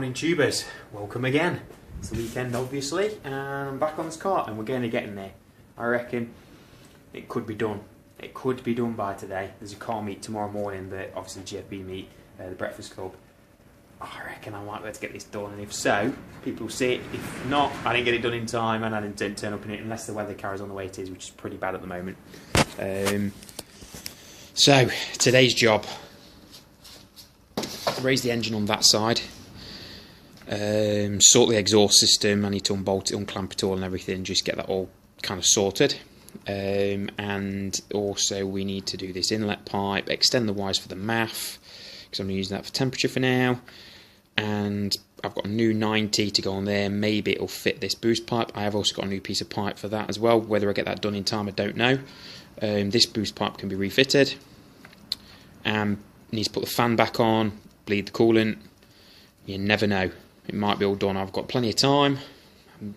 Morning tubers, welcome again. It's the weekend obviously, and I'm back on this car and we're going to get in there. I reckon it could be done. It could be done by today. There's a car meet tomorrow morning, obviously GFB meet, the Breakfast Club. I reckon I might be able to get this done, and if so, people will see it. If not, I didn't get it done in time and I didn't turn up in it unless the weather carries on the way it is, which is pretty bad at the moment. So, today's job. Raise the engine on that side. Sort the exhaust system. I need to unbolt it, unclamp it all and everything, just get that all kind of sorted. And also we need to do this inlet pipe, extend the wires for the MAF, because I'm using that for temperature for now. And I've got a new 90 to go on there. Maybe it'll fit this boost pipe. I have also got a new piece of pipe for that as well. Whether I get that done in time, I don't know. This boost pipe can be refitted. Need to put the fan back on, bleed the coolant. You never know. It might be all done. I've got plenty of time.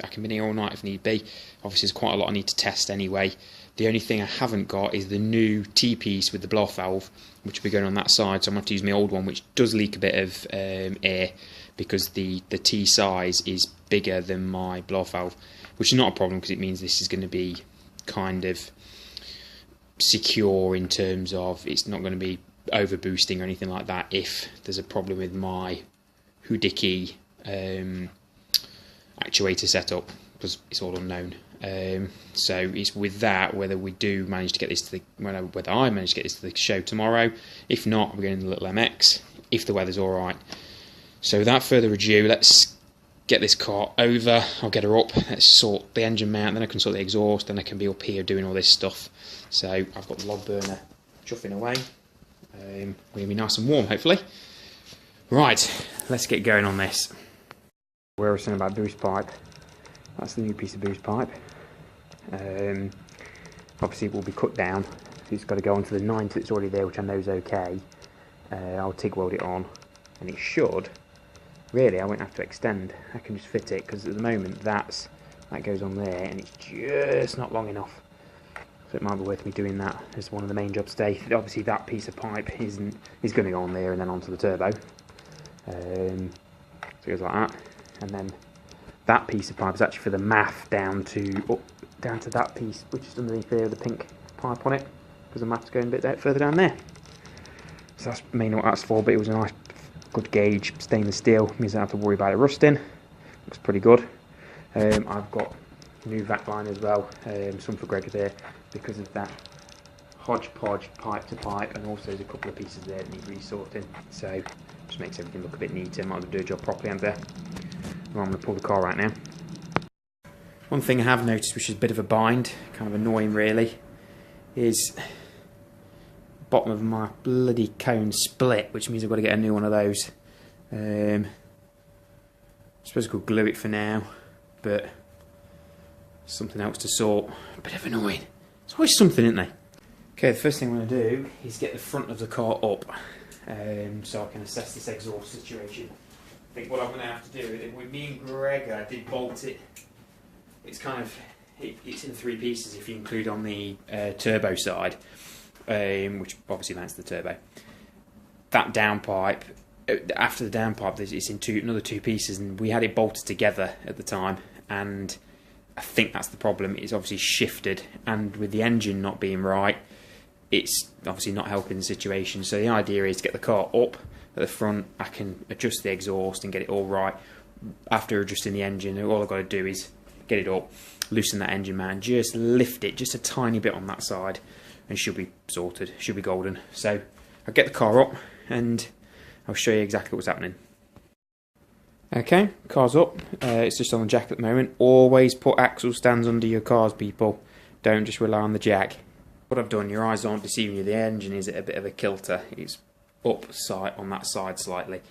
I can be here all night if need be. Obviously there's quite a lot I need to test anyway. The only thing I haven't got is the new T-piece with the blow-off valve, which will be going on that side, so I'm going to have to use my old one, which does leak a bit of air, because the T size is bigger than my blow-off valve, which is not a problem because it means this is going to be kind of secure in terms of it's not going to be over boosting or anything like that if there's a problem with my Houdiki actuator setup, because it's all unknown. So it's with that whether we do manage to get this to the whether I manage to get this to the show tomorrow. If not, we're going to the little MX if the weather's all right. So without further ado, let's get this car over. I'll get her up. Let's sort the engine mount, then I can sort the exhaust, then I can be up here doing all this stuff. So I've got the log burner chuffing away. We're going to be nice and warm, hopefully. Right, let's get going on this. Where I was saying about boost pipe, that's the new piece of boost pipe. Obviously it will be cut down, so it's got to go onto the 90 that's already there, which I know is okay. I'll TIG weld it on, and it should, really I won't have to extend, I can just fit it, because at the moment that goes on there and it's just not long enough. So it might be worth me doing that as one of the main jobs today. Obviously that piece of pipe is going to go on there and then onto the turbo. So it goes like that, and then that piece of pipe is actually for the MAF down to that piece, which is underneath there with the pink pipe on it, because the MAF's going a bit further down there. So that's mainly what that's for, but it was a nice, good gauge stainless steel, means I don't have to worry about it rusting. Looks pretty good. I've got new vac line as well, some for Greg there, because of that hodgepodge pipe to pipe, and also there's a couple of pieces there that need resorting, so just makes everything look a bit neater. Might as well do a job properly under there. Well, I'm going to pull the car right now. One thing I have noticed, which is a bit of a bind, kind of annoying really, is the bottom of my bloody cone split, which means I've got to get a new one of those. I suppose I could glue it for now, but something else to sort. A bit of annoying. It's always something, isn't there? Okay, the first thing I'm going to do is get the front of the car up, so I can assess this exhaust situation. I think what I'm going to have to do, with me and Greg, I did bolt it. It's kind of, it's in 3 pieces if you include on the turbo side, which obviously that's the turbo. That downpipe, after the downpipe, it's in another 2 pieces, and we had it bolted together at the time, and I think that's the problem. It's obviously shifted, and with the engine not being right, it's obviously not helping the situation. So the idea is to get the car up at the front. I can adjust the exhaust and get it all right. After adjusting the engine, all I've got to do is get it up, loosen that engine mount, just lift it just a tiny bit on that side, and should be sorted, should be golden. So I'll get the car up and I'll show you exactly what's happening. Okay, car's up. It's just on the jack at the moment. Always put axle stands under your cars, people. Don't just rely on the jack. What I've done, your eyes aren't deceiving you, the engine is at a bit of a kilter. It's up side on that side slightly.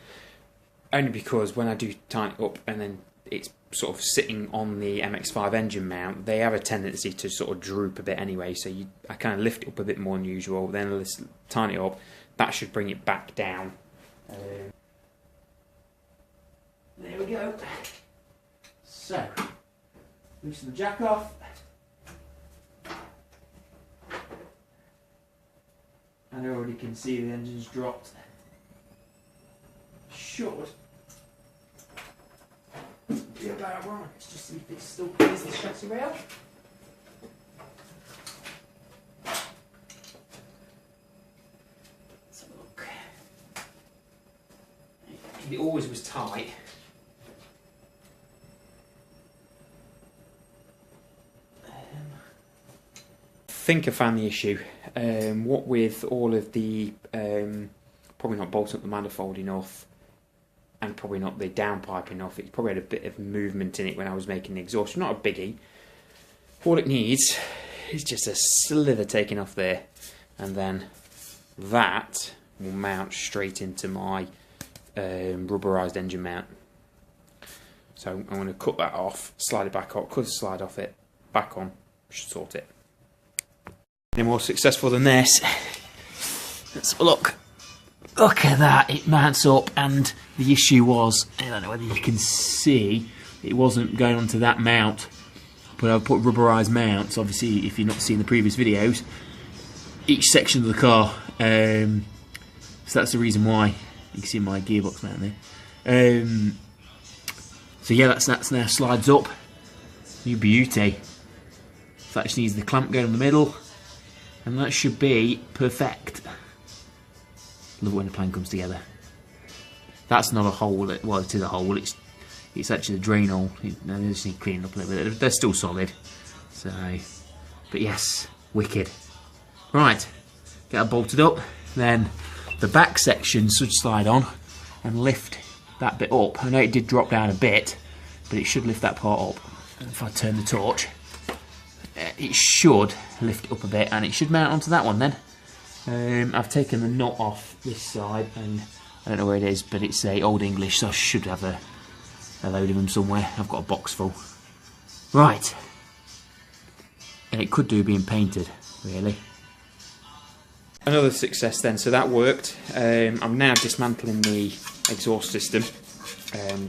Only because when I do tighten it up and then it's sort of sitting on the MX-5 engine mount, they have a tendency to sort of droop a bit anyway, so I kind of lift it up a bit more than usual, then let's tighten it up. That should bring it back down. There we go. So, loosen the jack off. And I already can see the engine's dropped. Should right, let's just see if it still clears the chassis rail. Let's have a look. It always was tight. I think I found the issue. What with all of the probably not bolting up the manifold enough, and probably not the downpipe enough. It probably had a bit of movement in it when I was making the exhaust. Not a biggie. All it needs is just a slither taken off there, and then that will mount straight into my rubberized engine mount. So I'm going to cut that off, slide it back off, cut the slide off it, back on, should sort it. Any more successful than this? Let's have a look. Look at that, it mounts up, and the issue was, I don't know whether you can see, it wasn't going onto that mount, but I've put rubberized mounts. Obviously, if you've not seen the previous videos, each section of the car, so that's the reason why. You can see my gearbox mount there. So yeah, that's now slides up. New beauty. So that just needs the clamp going in the middle, and that should be perfect. Love it when the plane comes together. That's not a hole. Well, it is a hole. It's actually a drain hole. They just need cleaning up a little bit. They're still solid. So, but yes, wicked. Right, get that bolted up. Then the back section should slide on and lift that bit up. I know it did drop down a bit, but it should lift that part up. And if I turn the torch, it should lift it up a bit, and it should mount onto that one then. I've taken the nut off this side, and I don't know where it is, but it's a Old English, so I should have a load of them somewhere. I've got a box full. Right, and it could do being painted, really. Another success then, so that worked. I'm now dismantling the exhaust system,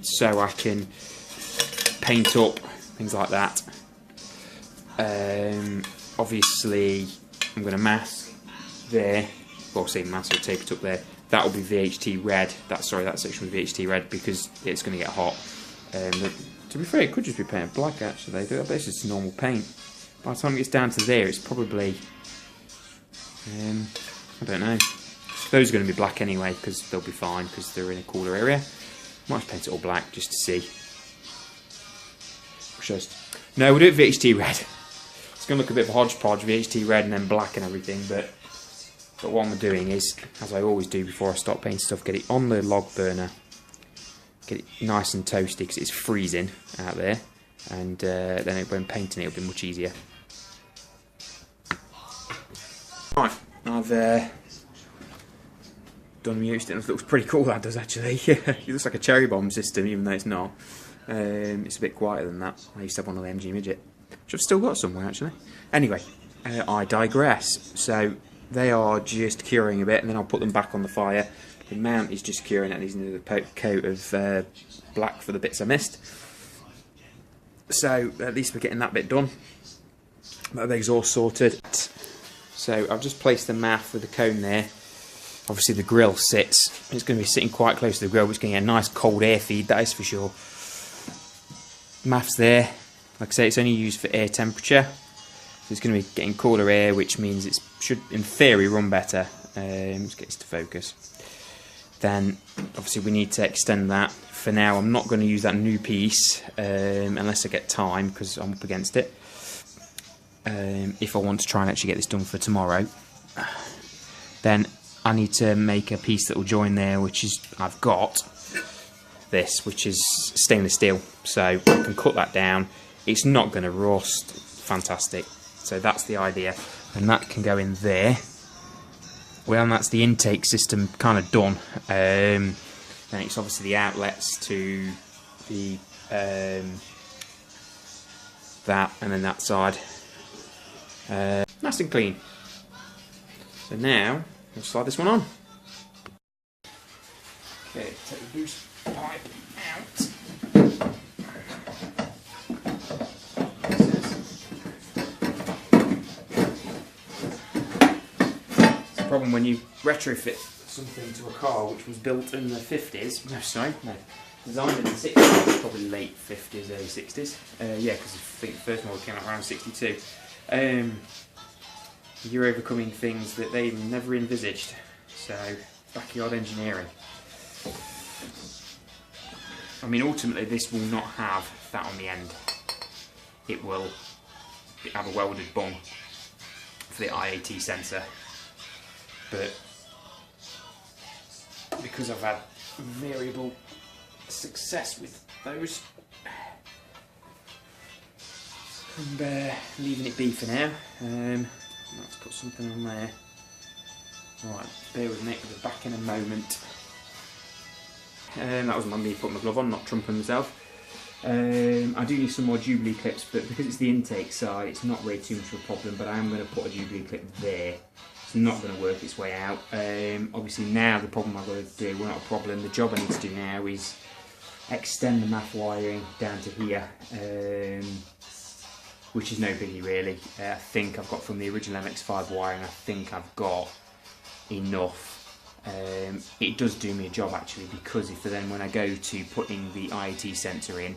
so I can paint up things like that. Obviously, I'm going to mask there, well, say mask, I'll tape it up there. That will be VHT red. That section will be VHT red because it's going to get hot. To be fair, it could just be painted black actually. I bet it's just normal paint. By the time it gets down to there, it's probably I don't know. Those are going to be black anyway because they'll be fine because they're in a cooler area. Might just paint it all black just to see. No, we'll do it VHT red. It's going to look a bit of a hodgepodge, VHT red and then black and everything, but what I'm doing is, as I always do before I start painting stuff, get it on the log burner, get it nice and toasty because it's freezing out there, and then when painting it it'll be much easier. Right, I've done used it, and it looks pretty cool, that does actually. It looks like a cherry bomb system even though it's not. It's a bit quieter than that. I used to have one of the MG Midget, which I've still got somewhere actually. Anyway, I digress. So they are just curing a bit, and then I'll put them back on the fire. The mount is just curing, and needs another coat of black for the bits I missed. So at least we're getting that bit done. The exhaust sorted. So I've just placed the MAF with the cone there. Obviously the grill sits. It's going to be sitting quite close to the grill, which is going to get a nice cold air feed, that is for sure. MAF's there. Like I say, it's only used for air temperature. So it's going to be getting cooler air, which means it should, in theory, run better. Let's get this to focus. Then, obviously, we need to extend that. For now, I'm not going to use that new piece unless I get time, because I'm up against it. If I want to try and actually get this done for tomorrow, then I need to make a piece that will join there, which is, I've got this, which is stainless steel. So I can cut that down. It's not going to rust. Fantastic. So that's the idea, and that can go in there. Well, and that's the intake system kind of done. Then it's obviously the outlets to the that, and then that side. Nice and clean. So now we'll slide this one on. Okay, take the boost pipe out. Problem when you retrofit something to a car which was built in the 50s, no, sorry, no, designed in the 60s, probably late 50s, early 60s. Yeah, because I think the first model came out around 62. You're overcoming things that they never envisaged. So, backyard engineering. I mean, ultimately, this will not have that on the end. It will have a welded bung for the IAT sensor, but because I've had variable success with those, I'm leaving it be for now. Let's put something on there. Right, bear with me, we'll be back in a moment. That was me putting my glove on, not trumping myself. I do need some more Jubilee clips, but because it's the intake side, it's not really too much of a problem, but I am going to put a Jubilee clip there. It's not going to work its way out. Obviously now the problem I've got to do, well, not a problem, the job I need to do now is extend the MAF wiring down to here, which is no biggie really. I think I've got from the original MX5 wiring, I think I've got enough. It does do me a job actually, because if then when I go to putting the IAT sensor in,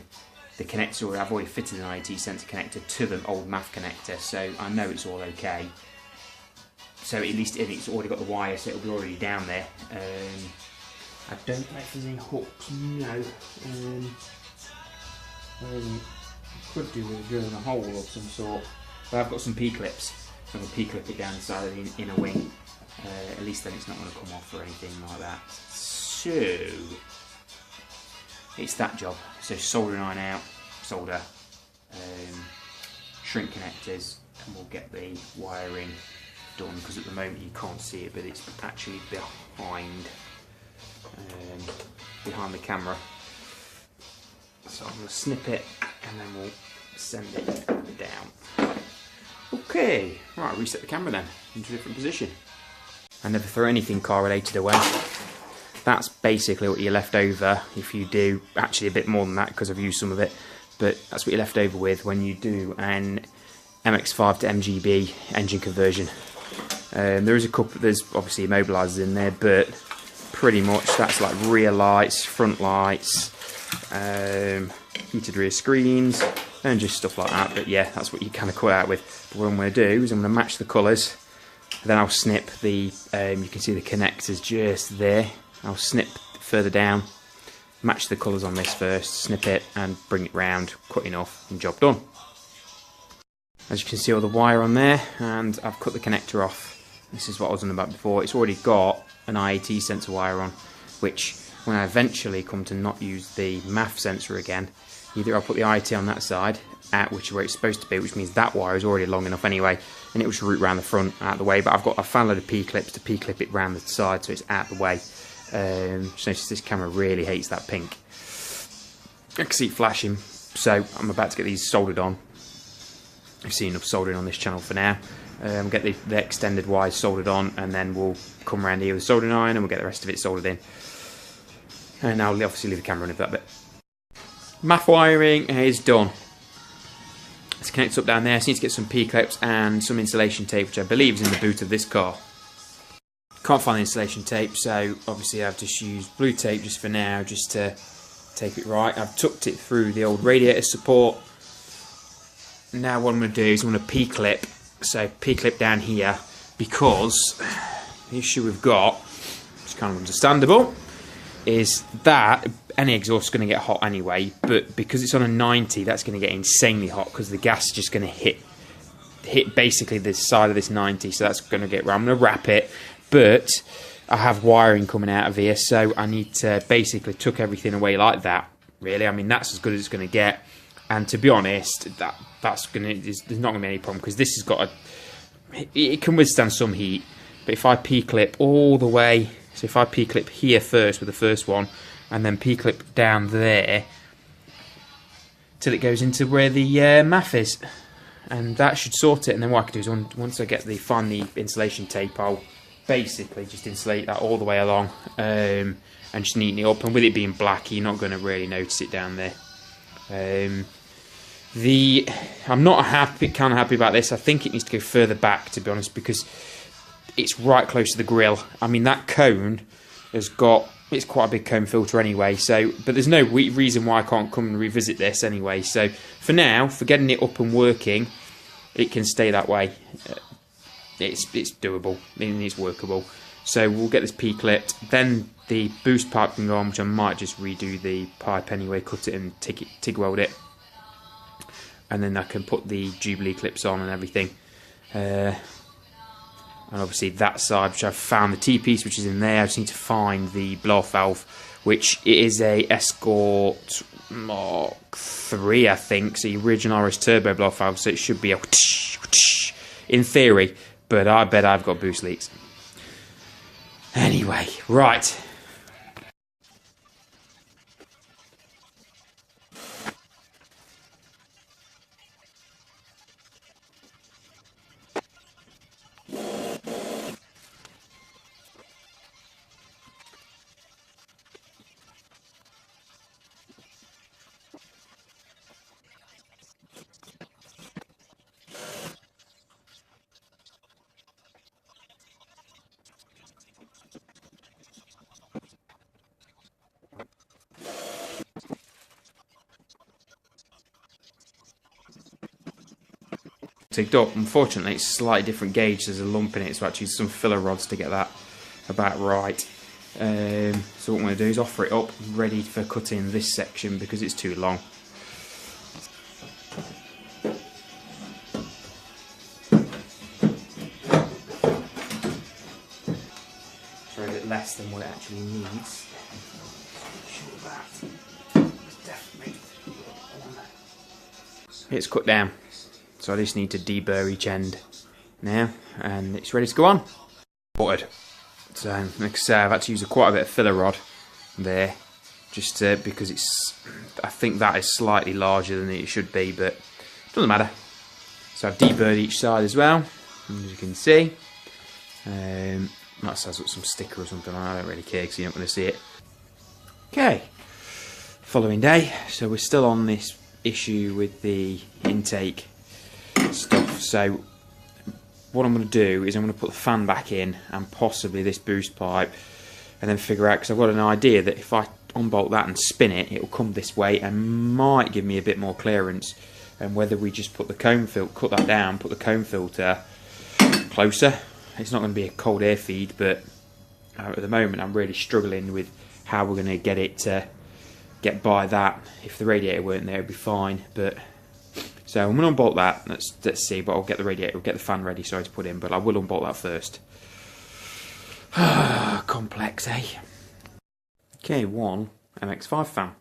the connector, I've already fitted an IAT sensor connector to the old MAF connector, so I know it's all okay. So at least it's already got the wire, so it'll be already down there. I don't know if there's any hooks, no. I could do with drilling a hole of some sort, but I've got some P-clips, so I'm going to P-clip it down the side of the inner wing. At least then it's not going to come off or anything like that. So it's that job. So soldering iron out, solder, shrink connectors, and we'll get the wiring done, because at the moment you can't see it, but it's actually behind the camera. So I'm going to snip it and then we'll send it down. Okay, right, reset the camera then into a different position. I never throw anything car related away. That's basically what you're left over if you do, actually a bit more than that because I've used some of it, but that's what you're left over with when you do an MX5 to MGB engine conversion. There is a couple, there's obviously immobilizers in there, but pretty much that's like rear lights, front lights, heated rear screens, and just stuff like that. But yeah, that's what you kind of cut out with. But what I'm going to do is I'm going to match the colours. Then I'll snip the, you can see the connectors just there. I'll snip further down, match the colours on this first, snip it and bring it round, cutting off and job done. As you can see all the wire on there, and I've cut the connector off. This is what I was on about before. It's already got an IAT sensor wire on, which when I eventually come to not use the MAF sensor again, either I'll put the IAT on that side, which is where it's supposed to be, which means that wire is already long enough anyway, and it will just route around the front out of the way. But I've found a load of P-clips to P-clip it round the side so it's out of the way. Just notice this camera really hates that pink. I can see it flashing, so I'm about to get these soldered on. I've seen enough soldering on this channel for now. Get the extended wires soldered on, and then we'll come around here with a soldering iron and we'll get the rest of it soldered in. And I'll obviously leave the camera running for that bit. MAF wiring is done. It's connected up down there. So I need to get some P-clips and some insulation tape, which I believe is in the boot of this car. Can't find the insulation tape, so obviously I've just used blue tape just for now, just to tape it right. I've tucked it through the old radiator support. Now what I'm going to do is I'm going to P-clip, so P-clip down here, because the issue we've got, which is kind of understandable, is that any exhaust is going to get hot anyway, but because it's on a 90, that's going to get insanely hot because the gas is just going to hit basically the side of this 90, so that's going to get, I'm going to wrap it, but I have wiring coming out of here, so I need to basically tuck everything away like that, really. I mean, that's as good as it's going to get, and to be honest, there's not going to be any problem, because this has got it can withstand some heat, but if I P-clip all the way, so if I P-clip here first with the first one, and then P-clip down there till it goes into where the MAF is, and that should sort it. And then what I can do is once I find the insulation tape, I'll basically just insulate that all the way along, and just neaten it up. And with it being black, you're not going to really notice it down there. I'm not kind of happy about this. I think it needs to go further back, to be honest, because it's right close to the grill. I mean, that cone has got it's quite a big comb filter anyway, so, but there's no reason why I can't come and revisit this anyway. So for now, for getting it up and working, it can stay that way. It's doable, meaning it's workable. So we'll get this P-clipped, then the boost pipe can go on, which I might just redo the pipe anyway, cut it and TIG weld it. And then I can put the Jubilee clips on and everything. And obviously that side, which I've found the T-piece, which is in there. I just need to find the blow-off valve, which is a Escort Mark 3, I think. So the original RS Turbo blow-off valve, so it should be a in theory, but I bet I've got boost leaks. Anyway, right. Tigged up. Unfortunately, it's a slightly different gauge. There's a lump in it, so I actually use some filler rods to get that about right. So what I'm going to do is offer it up, ready for cutting this section because it's too long. It's a bit less than what it actually needs. It's cut down. So I just need to deburr each end now, and it's ready to go on. Buttered. So, like I say, I've had to use quite a bit of filler rod there, just because I think that is slightly larger than it should be, but it doesn't matter. So I've deburred each side as well, as you can see. Might says with some sticker or something. I don't really care because you're not going to see it. Okay, following day. So we're still on this issue with the intake stuff. So what I'm going to do is I'm going to put the fan back in and possibly this boost pipe, and then figure out, because I've got an idea that if I unbolt that and spin it, it will come this way and might give me a bit more clearance. And whether we just put the comb filter, cut that down, put the comb filter closer. It's not going to be a cold air feed, but at the moment I'm really struggling with how we're going to get it to get by that. If the radiator weren't there, it'd be fine, but so I'm going to unbolt that. Let's see, but I'll get the radiator, get the fan ready, sorry, to put in, but I will unbolt that first. Complex, eh? Okay, one MX5 fan.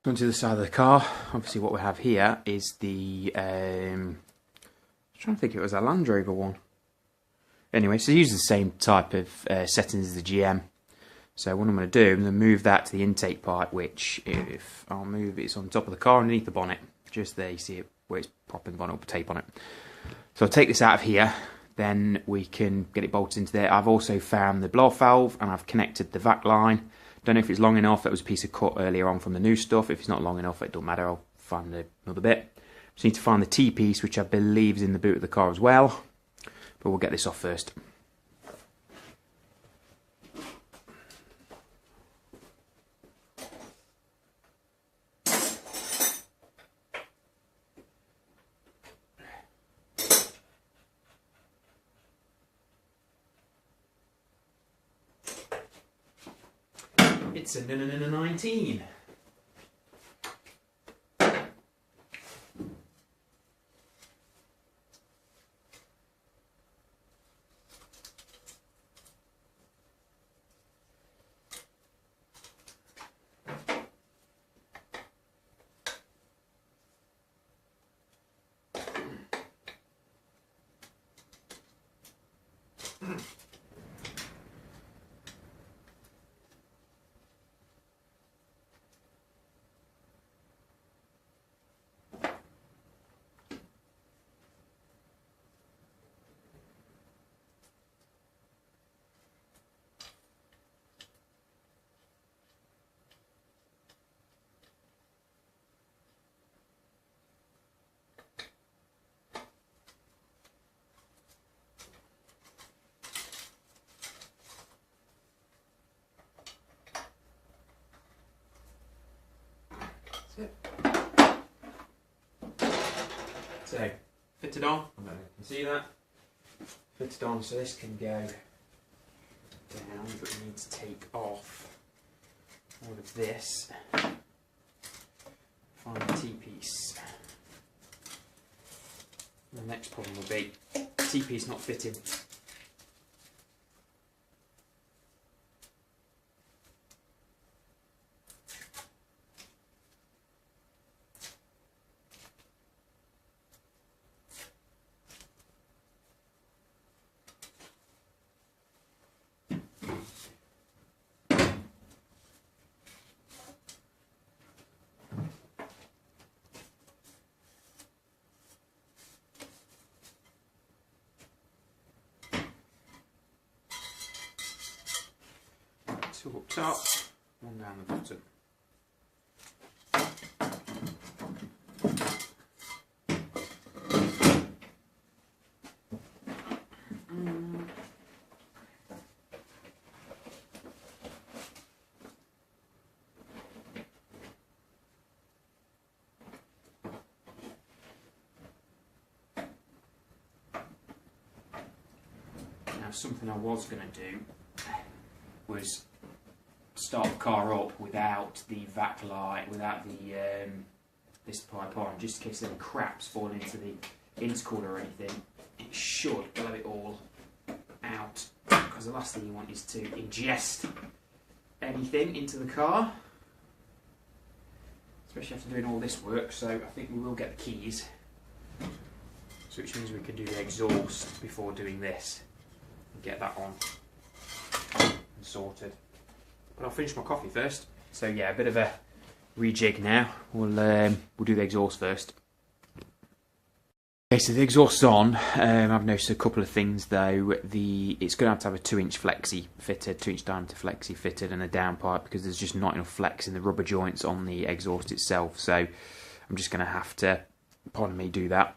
Onto the side of the car. Obviously what we have here is the I'm trying to think, it was a Land Rover one. Anyway, so use the same type of settings as the GM. So what I'm going to do, I'm going to move that to the intake pipe, which if I'll move, it's on top of the car underneath the bonnet. Just there, you see it where it's properly got up tape on it. So I'll take this out of here, then we can get it bolted into there. I've also found the blow-off valve and I've connected the vac line. Don't know if it's long enough. That was a piece of cut earlier on from the new stuff. If it's not long enough, it don't matter. I'll find another bit. Just need to find the T-piece, which I believe is in the boot of the car as well. But we'll get this off first. It's a 19. So, fitted on, I don't know if you can see that, fitted on, so this can go down, but we need to take off all of this, find the T-piece. The next problem will be T-piece not fitting. Two up top, one down the bottom. Now, something I was going to do was start the car up without the vac light, without the this pipe on, just in case any crap's falling into the intercooler or anything. It should blow it all out, because the last thing you want is to ingest anything into the car, especially after doing all this work. So I think we will get the keys, so which means we can do the exhaust before doing this and get that on and sorted. But I'll finish my coffee first. So yeah, a bit of a rejig now. We'll do the exhaust first. Okay, so the exhaust's on. I've noticed a couple of things though. It's going to have a 2-inch flexi fitted, 2-inch diameter flexi fitted, and a downpipe, because there's just not enough flex in the rubber joints on the exhaust itself. So I'm just going to have to, pardon me, do that,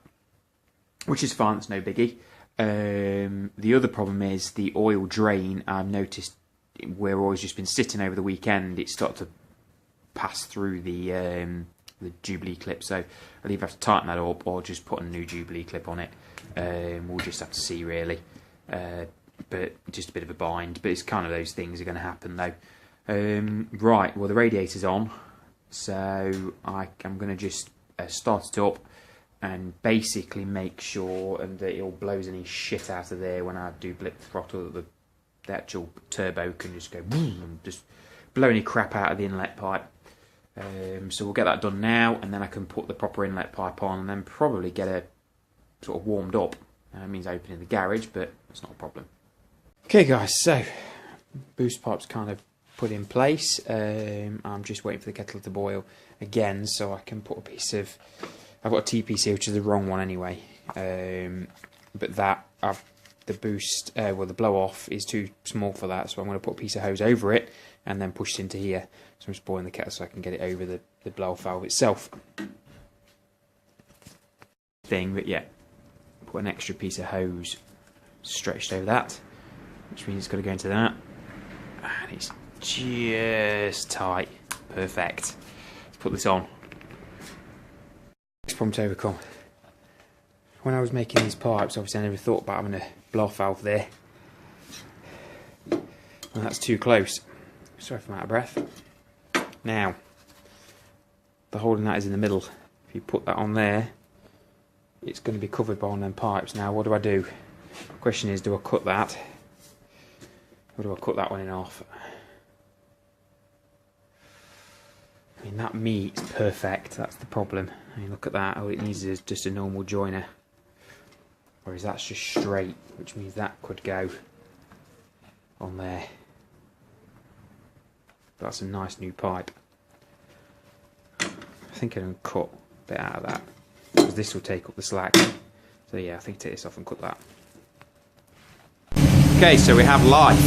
which is fine. It's no biggie. The other problem is the oil drain. I've noticed where oil's just been sitting over the weekend, it started to pass through the Jubilee clip, so I'll either have to tighten that up or just put a new Jubilee clip on it. We'll just have to see really, but just a bit of a bind, but it's kind of those things are going to happen though. Right, well the radiator's on, so I'm going to just start it up and basically make sure that it all blows any shit out of there when I do blip the throttle, that the actual turbo can just go boom and just blow any crap out of the inlet pipe. So we'll get that done now, and then I can put the proper inlet pipe on, and then probably get it sort of warmed up. It means opening the garage, but it's not a problem. Okay guys, so boost pipe's kind of put in place. I'm just waiting for the kettle to boil again so I can put a piece of I've got a TPC, which is the wrong one anyway. But that, the boost, well, the blow off is too small for that, so I'm going to put a piece of hose over it and then push it into here. So I'm just boiling the kettle so I can get it over the blow off valve itself. But yeah, put an extra piece of hose stretched over that, which means it's got to go into that, and it's just tight. Perfect. Let's put this on. Next problem to overcome. When I was making these pipes, obviously I never thought about having a blow-off valve there. And that's too close. Sorry if I'm out of breath. Now, the hole in that is in the middle. If you put that on there, it's going to be covered by one of them pipes. Now, what do? The question is, do I cut that? Or do I cut that one in half? I mean, that meat's perfect. That's the problem. I mean, look at that. All it needs is just a normal joiner. Whereas that's just straight, which means that could go on there. That's a nice new pipe. I think I'm going to cut a bit out of that, because this will take up the slack. So yeah, I think take this off and cut that. Okay, so we have life.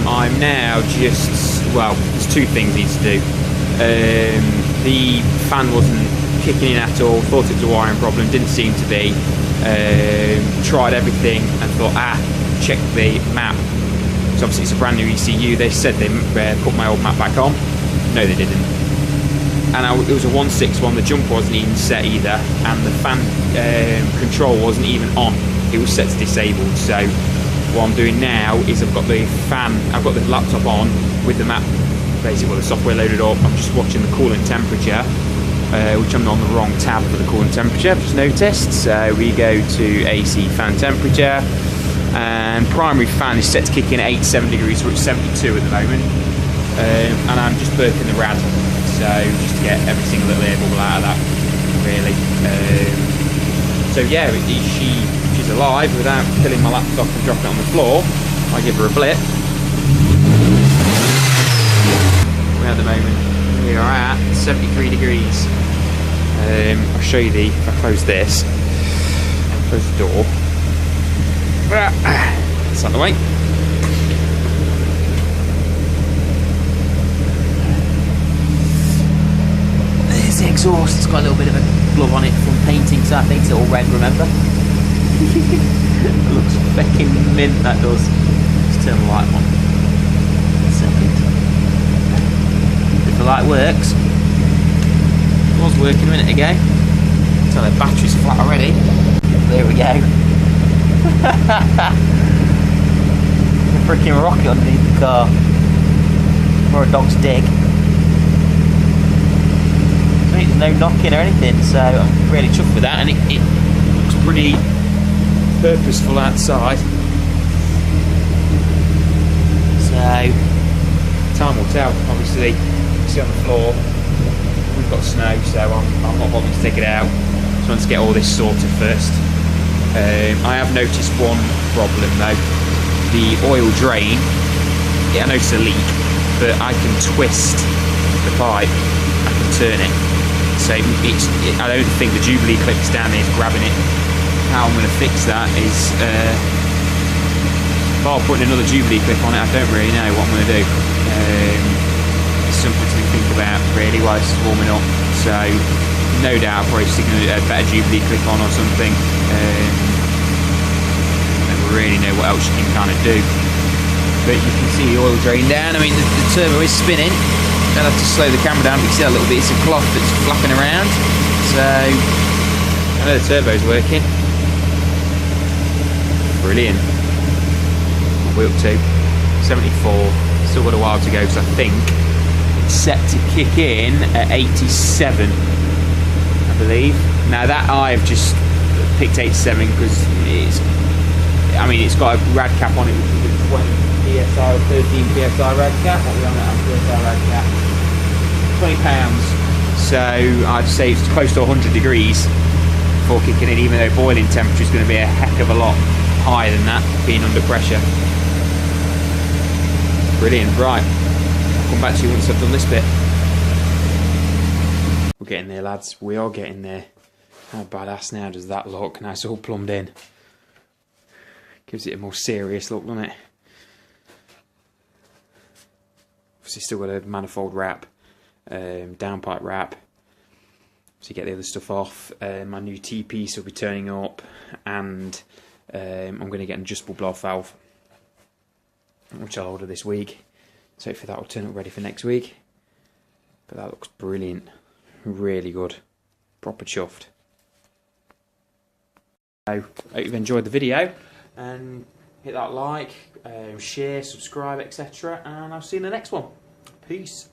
I'm now just, well, there's two things need to do. The fan wasn't kicking in at all, thought it was a wiring problem, didn't seem to be. Tried everything and thought, check the map. So obviously it's a brand new ECU. They said they put my old map back on. No, they didn't. And it was a 161, the jumper wasn't even set either, and the fan control wasn't even on. It was set to disabled. So what I'm doing now is I've got the fan, I've got the laptop on with the map, basically the software loaded up. I'm just watching the coolant temperature, which I'm on the wrong tab for the coolant temperature, I've just noticed. So we go to AC fan temperature, and primary fan is set to kick in at 87 degrees, so it's 72 at the moment. And I'm just burping the rad, so just to get every single little air bubble out of that, really. So yeah, she's alive without killing my laptop and dropping it on the floor. I give her a blip. At the moment we are at 73 degrees. I'll show you if I close this, close the door, that's out the way. There's the exhaust. It's got a little bit of a glove on it from painting, so I think it's all red, remember? It looks fucking mint, that does. Let's turn the light on. If the light works, it was working a minute ago, so the battery's flat already. There we go. A freaking rocket underneath the car, or a dog's dig. So there's no knocking or anything, so I'm really chuffed with that, and it looks pretty purposeful outside. So time will tell, obviously. On the floor, we've got snow, so I'm not bothering to take it out. So I want to get all this sorted first. I have noticed one problem though. The oil drain, I noticed a leak, but I can twist the pipe, I can turn it. So I don't think the Jubilee clip's down there is grabbing it. How I'm going to fix that is, while putting another Jubilee clip on it, I don't really know what I'm going to do. Something to think about really while it's warming up, so no doubt I'll probably stick a better Jubilee clip on or something. I never really know what else you can kind of do, but you can see the oil drain down. I mean the turbo is spinning. I'll have to slow the camera down, but you can see that little bit of cloth that's flapping around, so I know the turbo's working. Brilliant. We're up to 74, still got a while to go, because I think set to kick in at 87, I believe. Now that I've just picked 87 because it's got a rad cap on it with 20 psi or 13 psi rad cap. What are we on that psi rad cap? £20. So I'd say it's close to 100 degrees before kicking in, even though boiling temperature is going to be a heck of a lot higher than that, being under pressure. Brilliant. Right. Come back to you once I've done this bit. We're getting there, lads. We are getting there. How badass now does that look? Now it's all plumbed in. Gives it a more serious look, doesn't it? Obviously still got a manifold wrap, downpipe wrap. So you get the other stuff off. My new T-piece will be turning up, and I'm going to get an adjustable blow-off valve, which I'll order this week. So hopefully that will turn up ready for next week. But that looks brilliant. Really good. Proper chuffed. So, hope you've enjoyed the video, and hit that like, share, subscribe, etc. And I'll see you in the next one. Peace.